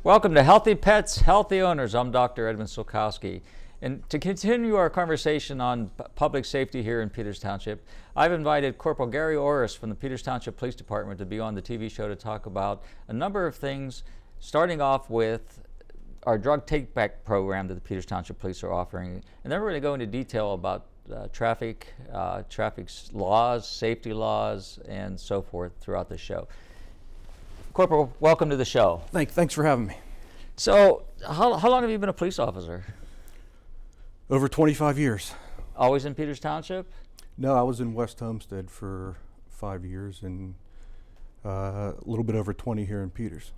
Welcome to Healthy Pets, Healthy Owners. I'm Dr. Edmund Sulkowski. And to continue our conversation on public safety here in Peters Township, I've invited Corporal Gary Orosz from the Peters Township Police Department to be on the TV show to talk about a number of things, starting off with our drug take-back program that the Peters Township Police are offering. And then we're going to go into detail about traffic laws, safety laws, and so forth throughout the show. Corporal, welcome to the show. Thanks for having me. So, how long have you been a police officer? Over 25 years. Always in Peters Township? No, I was in West Homestead for 5 years and a little bit over 20 here in Peters.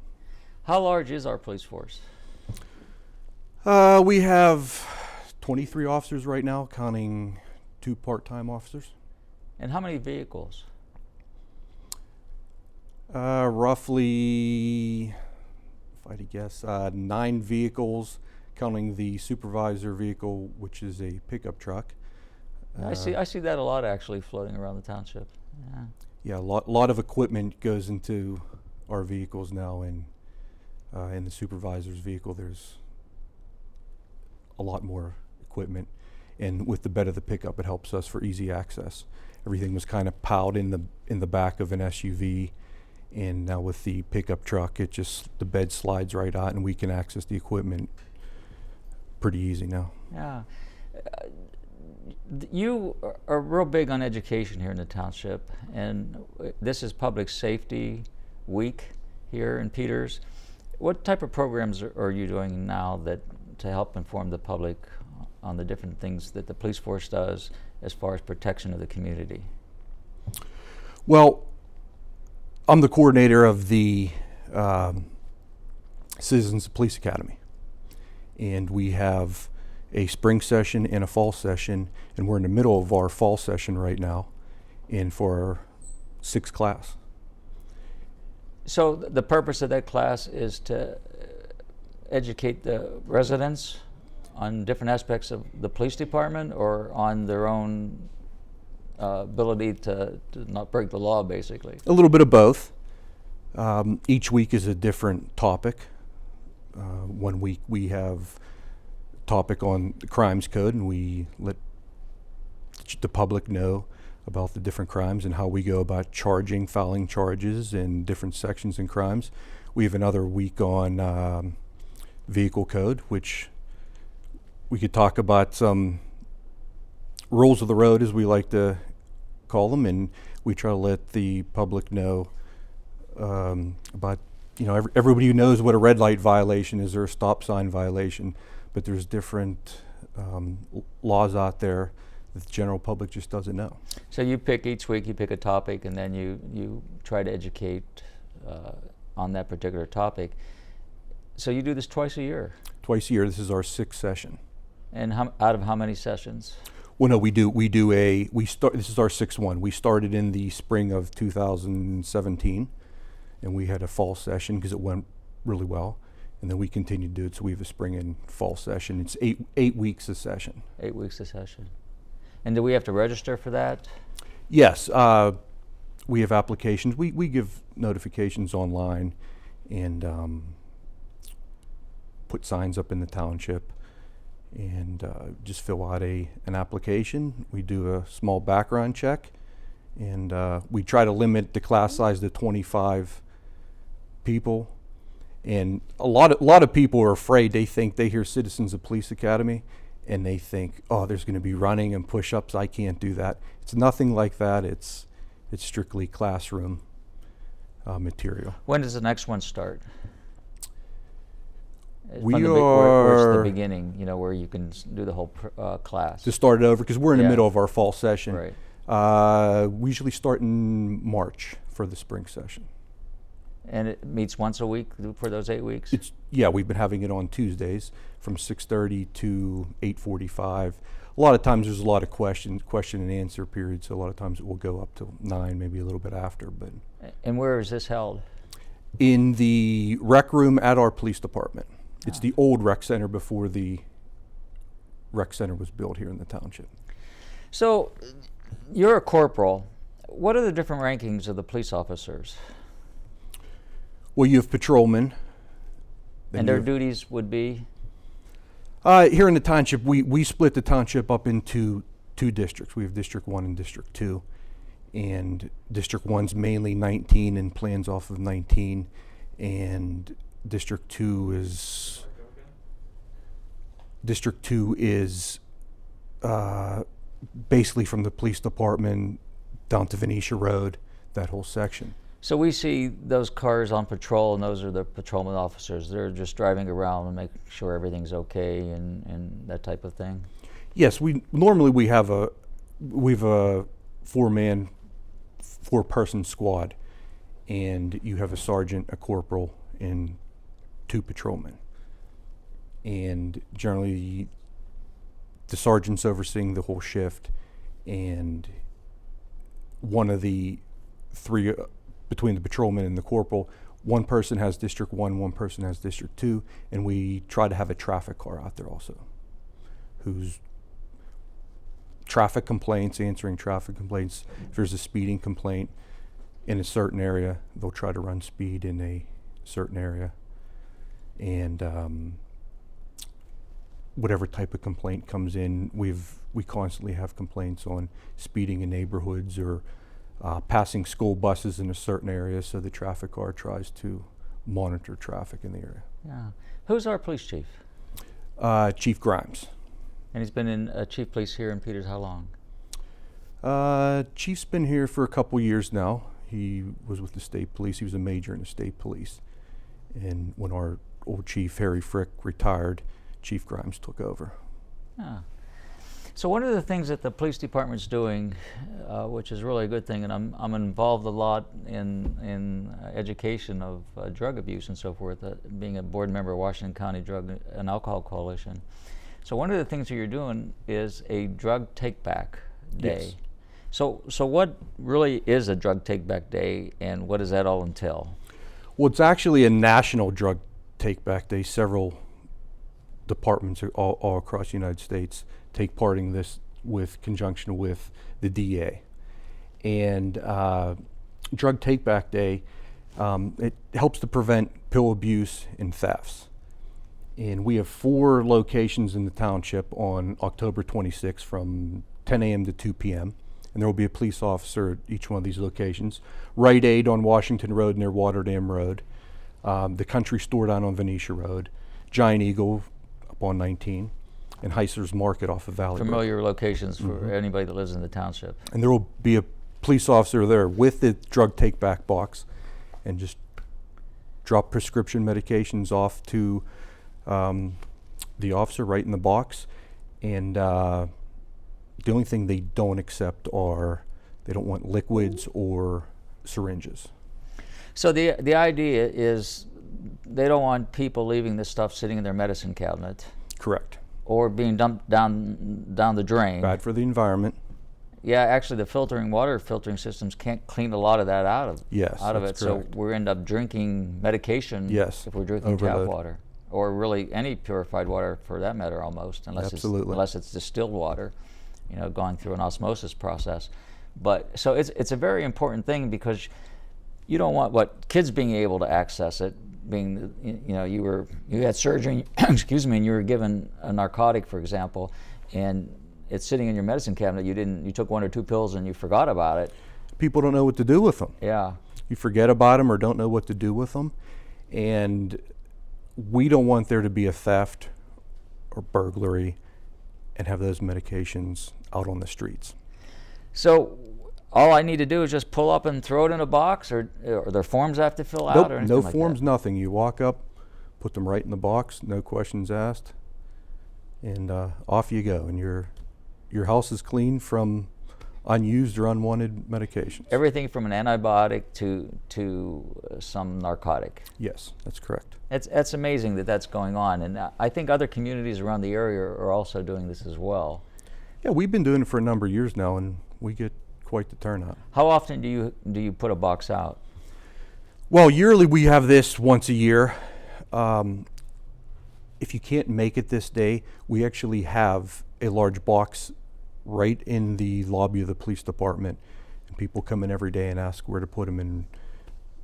How large is our police force? We have 23 officers right now, counting 2 part-time officers. And how many vehicles? Roughly, if I had to guess, 9 vehicles, counting the supervisor vehicle, which is a pickup truck. I see that a lot actually floating around the township. Yeah, a lot of equipment goes into our vehicles now, and in the supervisor's vehicle, there's a lot more equipment. And with the bed of the pickup, it helps us for easy access. Everything was kind of piled in the back of an SUV. And now with the pickup truck, the bed slides right out and we can access the equipment pretty easy now. Yeah. You are real big on education here in the township, and this is Public Safety Week here in Peters. What type of programs are you doing now to help inform the public on the different things that the police force does as far as protection of the community? Well, I'm the coordinator of the Citizens Police Academy, and we have a spring session and a fall session, and we're in the middle of our fall session right now, and for our 6th class. So the purpose of that class is to educate the residents on different aspects of the police department, or on their own ability to not break the law, basically? A little bit of both. Each week is a different topic. 1 week we have a topic on the crimes code, and we let the public know about the different crimes and how we go about filing charges in different sections and crimes. We have another week on vehicle code, which we could talk about some rules of the road, as we like to call them, and we try to let the public know about, everybody who knows what a red light violation is or a stop sign violation, but there's different laws out there that the general public just doesn't know. So each week you pick a topic, and then you try to educate on that particular topic. So you do this twice a year? Twice a year. This is our 6th session. And out of how many sessions? Well, no, this is our 6th one. We started in the spring of 2017, and we had a fall session because it went really well, and then we continued to do it, so we have a spring and fall session. It's eight weeks a session. 8 weeks a session. And do we have to register for that? Yes, we have applications. We give notifications online and put signs up in the township, and just fill out an application. We do a small background check, and we try to limit the class size to 25 people. And a lot of people are afraid. They think they hear Citizens of Police Academy, and they think, oh, there's going to be running and push-ups. I can't do that. It's nothing like that. It's strictly classroom material. When does the next one start? Where's the beginning, where you can do the whole class? To start it over, because we're in the middle of our fall session. Right. We usually start in March for the spring session. And it meets once a week for those 8 weeks? We've been having it on Tuesdays from 6:30 to 8:45. A lot of times there's a lot of question and answer periods, so a lot of times it will go up to 9, maybe a little bit after. But And where is this held? In the rec room at our police department. It's the old rec center before the rec center was built here in the township. So You're a corporal. What are the different rankings of the police officers? Well, you have patrolmen. then And their you have- duties would be? Here in the township, we split the township up into two districts. We have District 1 and District 2. And District 1's mainly 19 and plans off of 19. And District 2 is basically from the police department down to Venetia Road, that whole section. So we see those cars on patrol, and those are the patrolman officers. They're just driving around and making sure everything's okay and that type of thing. Yes, we have a four-person squad, and you have a sergeant, a corporal, and 2 patrolmen. And generally, the sergeant's overseeing the whole shift, and one of the 3 between the patrolman and the corporal, one person has District 1, one person has District 2, and we try to have a traffic car out there also, who's answering traffic complaints. If there's a speeding complaint in a certain area, they'll try to run speed in a certain area. And whatever type of complaint comes in, we constantly have complaints on speeding in neighborhoods or passing school buses in a certain area, so the traffic car tries to monitor traffic in the area. Yeah. Who's our police chief? Chief Grimes. And he's been in chief police here in Peters how long? Chief's been here for a couple years now. He was with the state police. He was a major in the state police. And when our old chief, Harry Frick, retired, Chief Grimes took over. Yeah. So one of the things that the police department's doing, which is really a good thing, and I'm involved a lot in education of drug abuse and so forth, being a board member of Washington County Drug and Alcohol Coalition. So one of the things that you're doing is a drug take-back day. Yes. So what really is a drug take-back day, and what does that all entail? Well, it's actually a national drug take-back day. Several departments all across the United States take part in this with conjunction with the DA. And Drug Take-Back Day, it helps to prevent pill abuse and thefts. And we have 4 locations in the township on October 26th from 10 a.m. to 2 p.m. And there will be a police officer at each one of these locations. Rite Aid on Washington Road near Waterdam Road, the Country Store down on Venetia Road, Giant Eagle up on 19, and Heisler's Market off of Valley Brook. Familiar locations for anybody that lives in the township. And there will be a police officer there with the drug take-back box and just drop prescription medications off to the officer right in the box. And the only thing they don't accept they don't want liquids or syringes. So the idea is they don't want people leaving this stuff sitting in their medicine cabinet. Correct. Or being dumped down the drain. Bad for the environment. Yeah, actually the water filtering systems can't clean a lot of that out of Yes, it. that's So correct. we end up drinking medication if we're drinking overload. tap water. Or really any purified water for that matter almost, unless it's distilled water, going through an osmosis process. But so it's a very important thing because you don't want kids being able to access it. Being, you had surgery, excuse me, and you were given a narcotic, for example, and it's sitting in your medicine cabinet. You took 1 or 2 pills and you forgot about it. People don't know what to do with them. Yeah. You forget about them or don't know what to do with them. And we don't want there to be a theft or burglary and have those medications out on the streets. So all I need to do is just pull up and throw it in a box, or are there forms I have to fill out? Nope, Or anything no like forms, that? nothing. You walk up, put them right in the box, no questions asked, and off you go. And your house is clean from unused or unwanted medications. Everything from an antibiotic to some narcotic. Yes, that's correct. That's amazing that's going on, and I think other communities around the area are also doing this as well. Yeah, we've been doing it for a number of years now, and we get quite the turnout. How often do you put a box out? Well, yearly we have this once a year. If you can't make it this day, we actually have a large box right in the lobby of the police department, and people come in every day and ask where to put them, and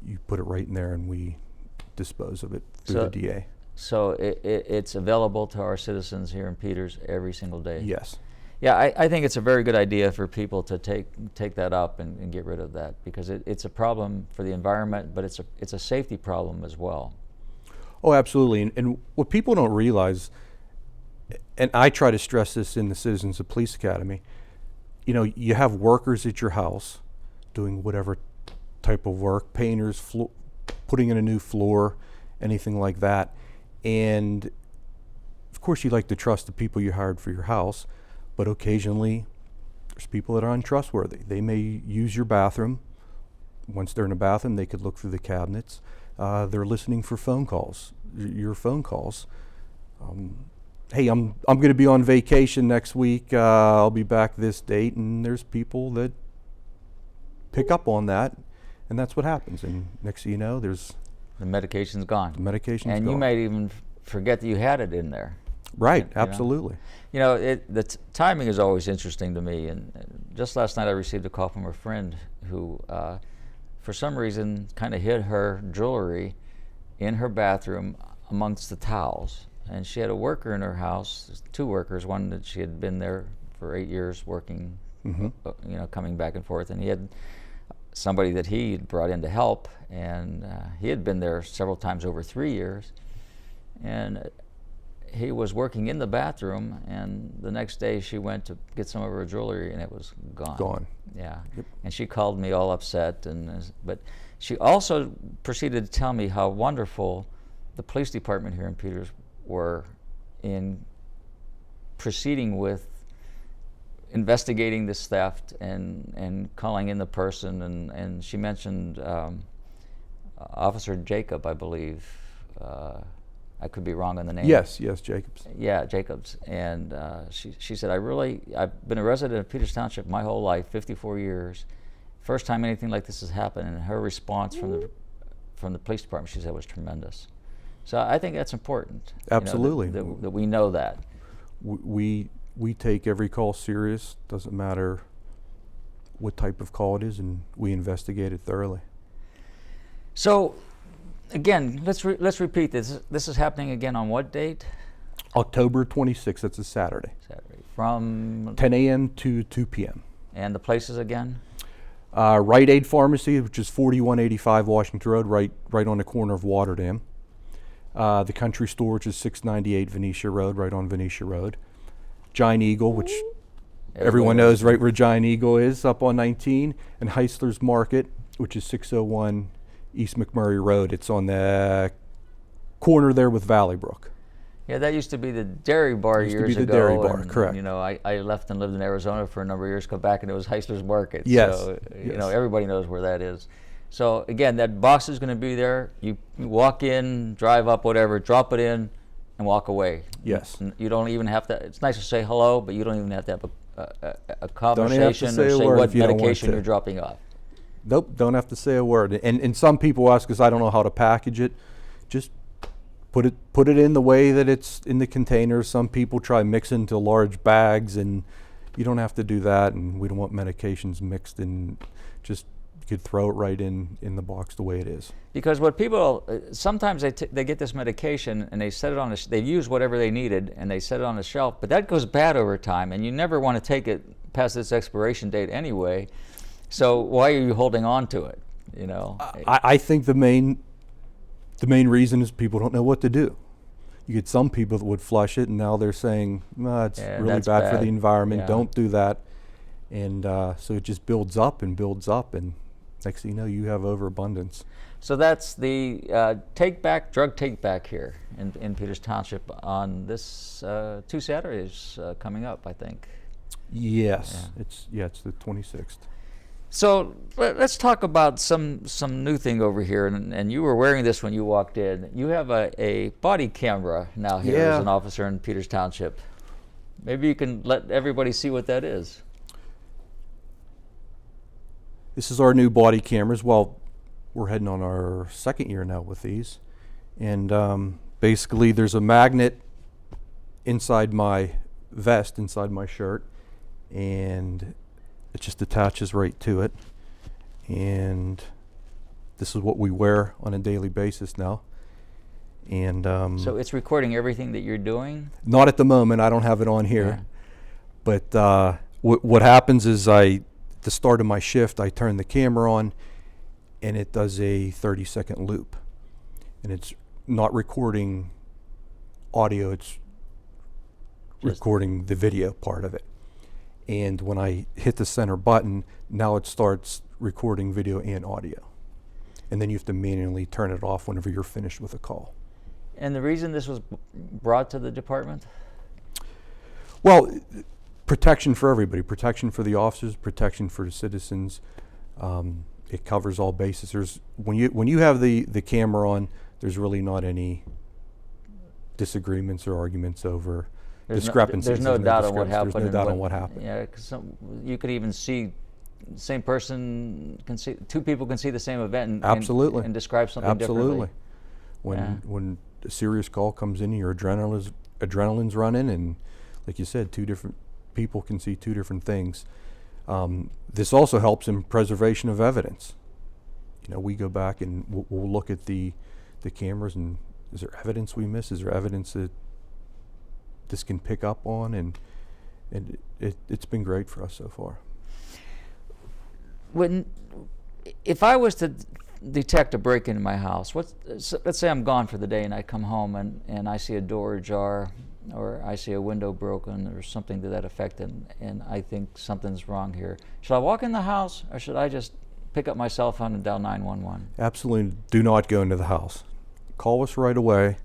you put it right in there, and we dispose of it through the DA. So it's available to our citizens here in Peters every single day? Yes. Yeah, I think it's a very good idea for people to take that up and get rid of that, because it's a problem for the environment, but it's a safety problem as well. Oh, absolutely. And what people don't realize, and I try to stress this in the Citizens of Police Academy, you know, you have workers at your house doing whatever type of work, painters, putting in a new floor, anything like that. And of course you like to trust the people you hired for your house, but occasionally there's people that are untrustworthy. They may use your bathroom. Once they're in a bathroom, they could look through the cabinets. They're listening for phone calls, your phone calls. Hey, I'm going to be on vacation next week. I'll be back this date, and there's people that pick up on that, and that's what happens. And next thing you know, the medication's gone. The medication's and gone. You might even forget that you had it in there. Right, absolutely. You know, the timing is always interesting to me. And just last night I received a call from a friend who, for some reason, kind of hid her jewelry in her bathroom amongst the towels. And she had a worker in her house, 2 workers, one that she had been there for 8 years working, you know, coming back and forth. And he had somebody that he had brought in to help, and he had been there several times over 3 years. And he was working in the bathroom, and the next day she went to get some of her jewelry, and it was gone. Gone. Yeah. Yep. And she called me all upset, but she also proceeded to tell me how wonderful the police department here in Peters were in proceeding with investigating this theft and calling in the person, and she mentioned Officer Jacob, I believe. I could be wrong on the name. Yes, Jacobs. Yeah, Jacobs. And she said, I've been a resident of Peters Township my whole life, 54 years. First time anything like this has happened, and her response from the police department, she said, was tremendous. So I think that's important. Absolutely. You know, that we know that. We take every call serious, doesn't matter what type of call it is, and we investigate it thoroughly. So, again, let's repeat this. This is happening again on what date? October 26th, that's a Saturday. From 10 a.m. to 2 p.m. And the places again? Rite Aid Pharmacy, which is 4185 Washington Road, right on the corner of Waterdam. The Country Store, which is 698 Venetia Road, right on Venetia Road. Giant Eagle, which everyone knows right where Giant Eagle is, up on 19. And Heisler's Market, which is 601 East McMurray Road. It's on the corner there with Valley Brook. Yeah, that used to be the dairy bar years ago. Used to be the dairy bar, correct. You know, I left and lived in Arizona for a number of years, come back, and it was Heisler's Market. Yes. So, you know, everybody knows where that is. So, again, that box is going to be there. You walk in, drive up, whatever, drop it in, and walk away. Yes. You don't even have to, it's nice to say hello, but you don't even have to have a conversation say or say what medication you're dropping off. Nope, don't have to say a word. And some people ask us, I don't know how to package it. Just put it in the way that it's in the container. Some people try mix into large bags, and you don't have to do that. And we don't want medications mixed in. Just you could throw it right in the box the way it is. Because what people sometimes they get this medication and they set it on they use whatever they needed and they set it on the shelf, but that goes bad over time, and you never want to take it past its expiration date anyway. So why are you holding on to it? You know, I think the main reason is people don't know what to do. You get some people that would flush it, and now they're saying, it's really bad for the environment. Yeah. Don't do that. And so it just builds up, and next thing you know, you have overabundance. So that's the drug take back here in Peters Township on this 2 Saturdays coming up, I think. Yes, yeah. It's the 26th. So let's talk about some new thing over here, and you were wearing this when you walked in. You have a body camera now here as an officer in Peters Township. Maybe you can let everybody see what that is. This is our new body cameras. Well, we're heading on our 2nd year now with these. And basically there's a magnet inside my vest, inside my shirt. and it just attaches right to it. And this is what we wear on a daily basis now. And So it's recording everything that you're doing? not at the moment. I don't have it on here. Yeah. But what happens is at the start of my shift, I turn the camera on, and it does a 30-second loop. And it's not recording audio, it's recording the video part of it. And when I hit the center button, now it starts recording video and audio. And then you have to manually turn it off whenever you're finished with a call. And the reason this was brought to the department? Well, protection for everybody, protection for the officers, protection for the citizens. It covers all bases. There's when you have the camera on, there's really not any disagreements or arguments over discrepancies. There's no doubt on what happened. There's no doubt on what happened. Yeah, because you could even see same person can see, two people can see the same event Absolutely. and describe something Absolutely. differently. When a serious call comes in, your adrenaline's running, and like you said, two different people can see two different things. This also helps in preservation of evidence. You know, we go back and we'll look at the cameras, and is there evidence we miss? Is there evidence that this can pick up on? And it's been great for us so far. If I was to detect a break-in my house, let's say I'm gone for the day and I come home and I see a door ajar, or I see a window broken or something to that effect, and I think something's wrong here. Should I walk in the house, or should I just pick up my cell phone and dial 911? Absolutely do not go into the house. Call us right away,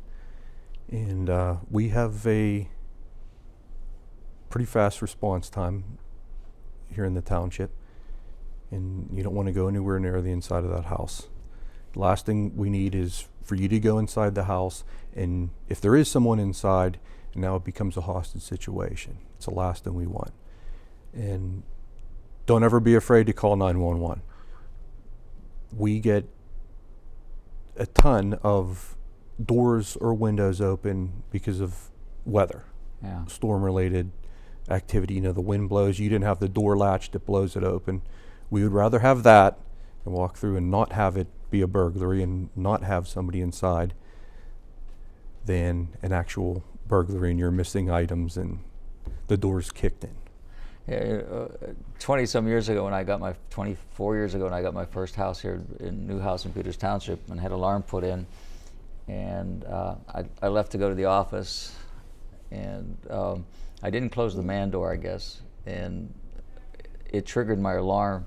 and we have a pretty fast response time here in the township, and you don't want to go anywhere near the inside of that house. The last thing we need is for you to go inside the house, and if there is someone inside, and now it becomes a hostage situation. It's the last thing we want. And don't ever be afraid to call 911. We get a ton of doors or windows open because of weather, storm-related activity. You know, the wind blows, you didn't have the door latched, it blows it open. We would rather have that and walk through and not have it be a burglary and not have somebody inside than an actual burglary and you're missing items and the door's kicked in. Yeah, 20-some years ago when I got 24 years ago when I got my first house here, new house in Peters Township, and had an alarm put in, and I left to go to the office, and I didn't close the man door, I guess, and it triggered my alarm,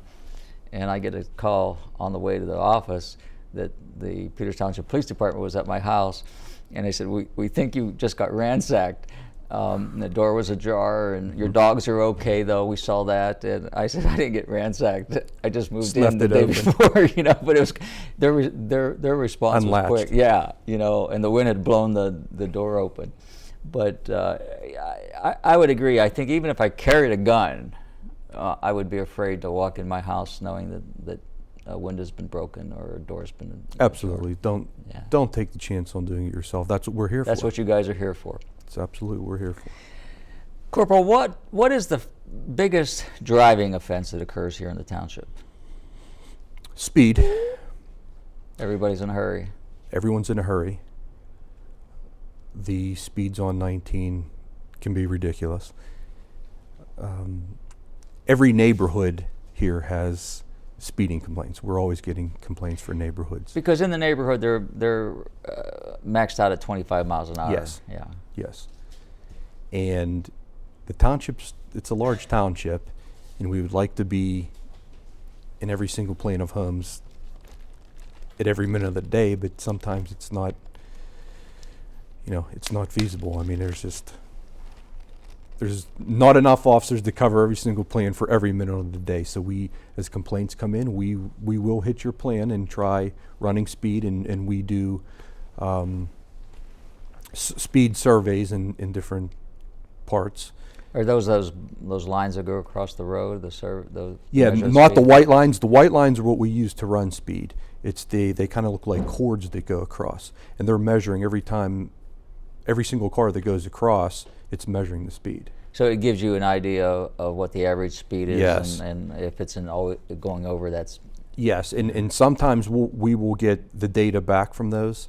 and I get a call on the way to the office that the Peters Township Police Department was at my house, and they said, we think you just got ransacked. And the door was ajar, and your dogs are okay though, we saw that. And I said, I didn't get ransacked, I just moved in the day before, you know, but it was, their response was quick. Yeah, you know, and the wind had blown the door open. But I would agree, I think even if I carried a gun, I would be afraid to walk in my house knowing that a window's been broken or a door's been... Absolutely, don't take the chance on doing it yourself. That's what we're here for. That's what you guys are here for. It's absolutely what we're here for. Corporal, what is the biggest driving offense that occurs here in the township? Speed. Everybody's in a hurry. Everyone's in a hurry. The speeds on 19 can be ridiculous. Every neighborhood here has speeding complaints. We're always getting complaints for neighborhoods. Because in the neighborhood they're maxed out at 25 miles an hour. Yes. Yeah. Yes. And the township's, it's a large township, and we would like to be in every single plane of homes at every minute of the day, but sometimes it's not, you know, it's not feasible. I mean, there's not enough officers to cover every single plan for every minute of the day. So we, as complaints come in, we will hit your plan and try running speed, and we do speed surveys in different parts. Are those lines that go across the road? Yeah, not the white lines. The white lines are what we use to run speed. It's they kind of look like cords that go across, and they're measuring every time, every single car that goes across, it's measuring the speed. So it gives you an idea of what the average speed is, yes. and if it's going over, that's... Yes, and sometimes we will get the data back from those,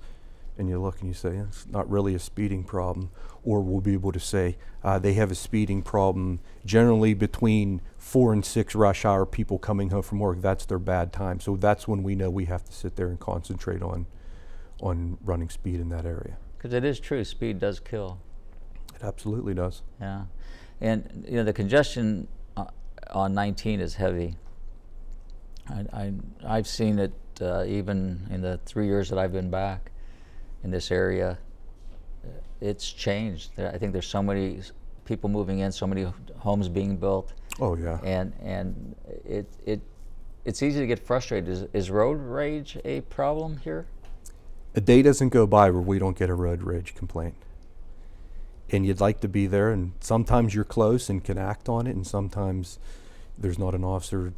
and you look and you say, it's not really a speeding problem. Or we'll be able to say, they have a speeding problem generally between 4 and 6 rush hour people coming home from work. That's their bad time. So that's when we know we have to sit there and concentrate on running speed in that area. Because it is true, speed does kill. It absolutely does. Yeah. And you know, the congestion on 19 is heavy. I've seen it even in the 3 years that I've been back in this area. It's changed. I think there's so many people moving in, so many homes being built. Oh yeah. And it's easy to get frustrated. Is road rage a problem here? A day doesn't go by where we don't get a road rage complaint. And you'd like to be there, and sometimes you're close and can act on it, and sometimes there's not an officer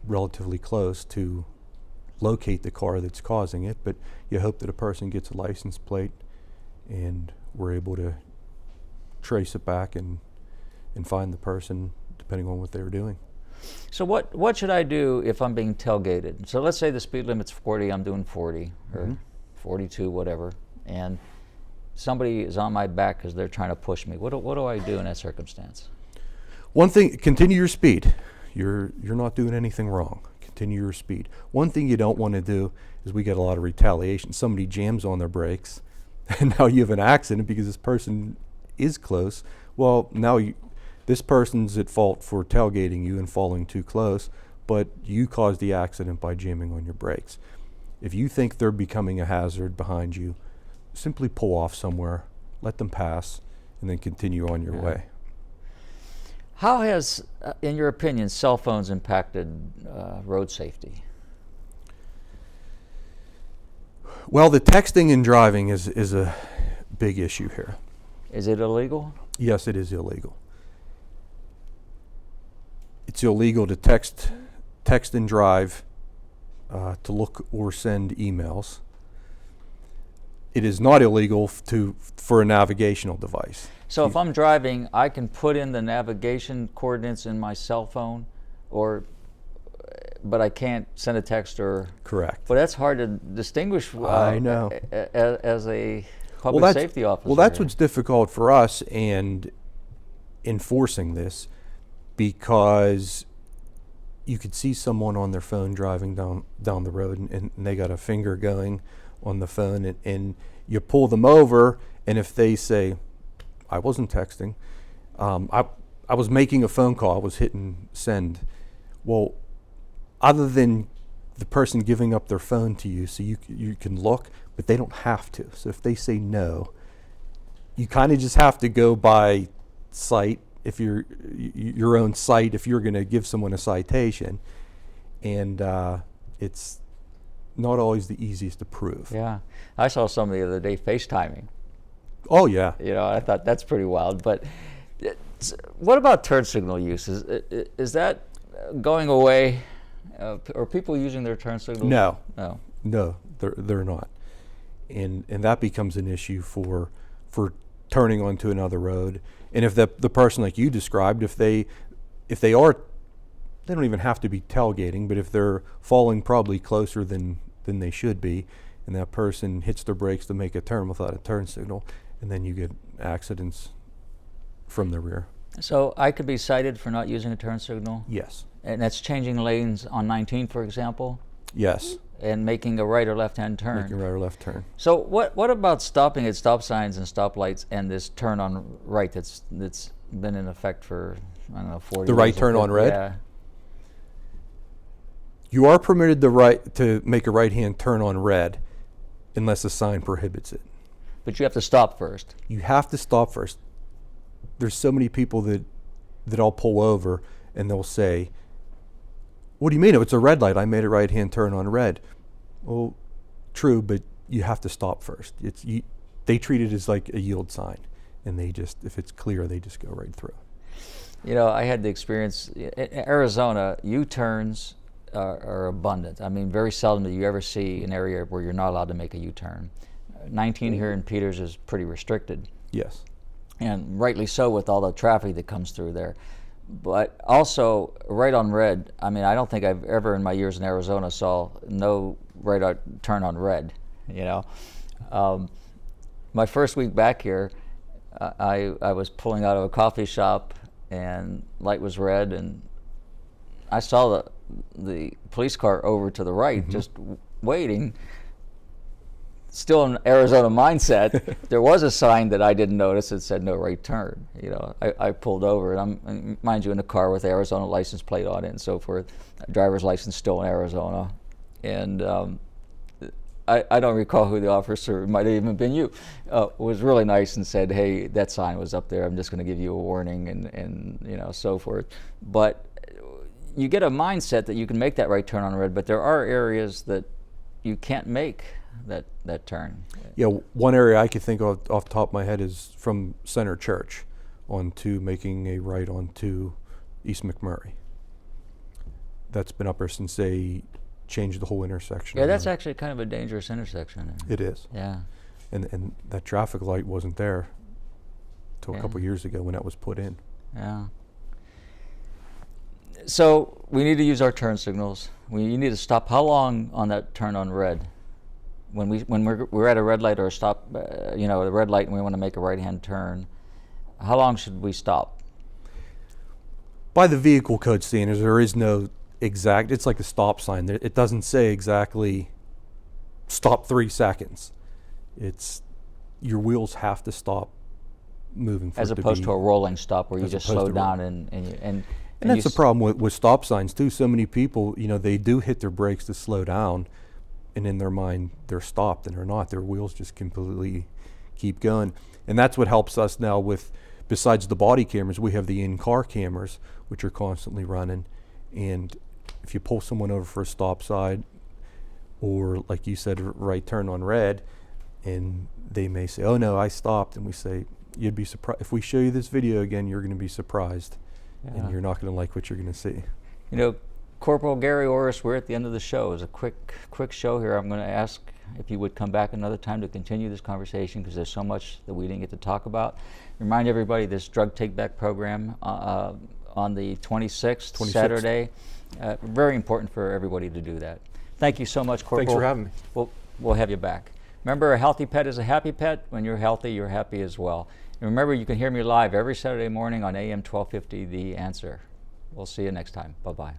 relatively close to locate the car that's causing it, but you hope that a person gets a license plate and we're able to trace it back and find the person depending on what they were doing. So what should I do if I'm being tailgated? So let's say the speed limit's 40, I'm doing 40 or 42, whatever, and somebody is on my back because they're trying to push me. What do I do in that circumstance? One thing, continue your speed. You're not doing anything wrong. Continue your speed. One thing you don't want to do is we get a lot of retaliation. Somebody jams on their brakes and now you have an accident because this person is close. Well, now this person's at fault for tailgating you and falling too close, but you caused the accident by jamming on your brakes. If you think they're becoming a hazard behind you, simply pull off somewhere, let them pass, and then continue on your way. How has, in your opinion, cell phones impacted road safety? Well, the texting and driving is a big issue here. Is it illegal? Yes, it is illegal. It's illegal to text and drive, to look or send emails. It is not illegal for a navigational device. So if I'm driving, I can put in the navigation coordinates in my cell phone, but I can't send a text or... Correct. But that's hard to distinguish. I know. As a public safety officer. Well, that's what's difficult for us and enforcing this, because you could see someone on their phone driving down the road and they got a finger going on the phone, and you pull them over, and if they say, I wasn't texting, I was making a phone call, I was hitting send. Well, other than the person giving up their phone to you so you can look, but they don't have to. So if they say no, you kind of just have to go by sight, if you're your own sight, if you're going to give someone a citation, and it's not always the easiest to prove. Yeah, I saw somebody the other day FaceTiming. Oh yeah. You know, I thought that's pretty wild. But what about turn signal use? Is that going away? Are people using their turn signals? No, they're not, and that becomes an issue for turning onto another road. And if the person like you described, if they don't even have to be tailgating, but if they're falling probably closer than they should be, and that person hits their brakes to make a turn without a turn signal, and then you get accidents from the rear. So I could be cited for not using a turn signal? Yes. And that's changing lanes on 19, for example? Yes. And making a right or left-hand turn? Making a right or left turn. So what about stopping at stop signs and stoplights and this turn on right that's been in effect for, I don't know, 40 years? The right turn on red? Yeah. You are permitted the right to make a right-hand turn on red unless a sign prohibits it. But you have to stop first. You have to stop first. There's so many people that I'll pull over and they'll say, what do you mean? It's a red light. I made a right-hand turn on red. Well, true, but you have to stop first. They treat it as like a yield sign, and if it's clear, they just go right through. You know, I had the experience in Arizona. U-turns are abundant. I mean, very seldom do you ever see an area where you're not allowed to make a U-turn. 19 here in Peters is pretty restricted. Yes. and rightly so with all the traffic that comes through there. But also, right on red, I mean, I don't think I've ever in my years in Arizona saw no turn on red, you know. My first week back here, I was pulling out of a coffee shop and light was red, and I saw the police car over to the right, just waiting. Still in Arizona mindset, there was a sign that I didn't notice that said no right turn. You know, I pulled over, and mind you, in a car with Arizona license plate on it and so forth, driver's license still in Arizona, and I don't recall who the officer, it might have even been you, was really nice and said, hey, that sign was up there, I'm just going to give you a warning, and you know, so forth. But you get a mindset that you can make that right turn on red, but there are areas that you can't make that turn. Yeah, one area I could think of off the top of my head is from Center Church onto making a right onto East McMurray. That's been up there since they changed the whole intersection. Yeah, that's actually kind of a dangerous intersection. It is. Yeah. And that traffic light wasn't there till a couple years ago when that was put in. Yeah. So we need to use our turn signals. We need to stop. How long on that turn on red? When we're at a red light or a stop, you know, a red light, and we want to make a right-hand turn, how long should we stop? By the vehicle code standards, there is no exact. It's like a stop sign. It doesn't say exactly stop 3 seconds. It's your wheels have to stop moving for as it opposed to to a rolling stop where you just slow down and that's the problem with stop signs too. So many people, you know, they do hit their brakes to slow down, and in their mind they're stopped, and they're not. Their wheels just completely keep going. And that's what helps us now with, besides the body cameras, we have the in-car cameras, which are constantly running. And if you pull someone over for a stop sign, or like you said, right turn on red, and they may say, oh no, I stopped, and we say, you'd be surprised. If we show you this video again, you're going to be surprised. Yeah. And you're not going to like what you're going to see. You know, Corporal Gary Orosz, we're at the end of the show. It's a quick show here. I'm going to ask if you would come back another time to continue this conversation, because there's so much that we didn't get to talk about. Remind everybody this drug take-back program on the 26th, Saturday. Very important for everybody to do that. Thank you so much, Corporal. Thanks for having me. We'll have you back. Remember, a healthy pet is a happy pet. When you're healthy, you're happy as well. And remember, you can hear me live every Saturday morning on AM 1250, The Answer. We'll see you next time. Bye-bye.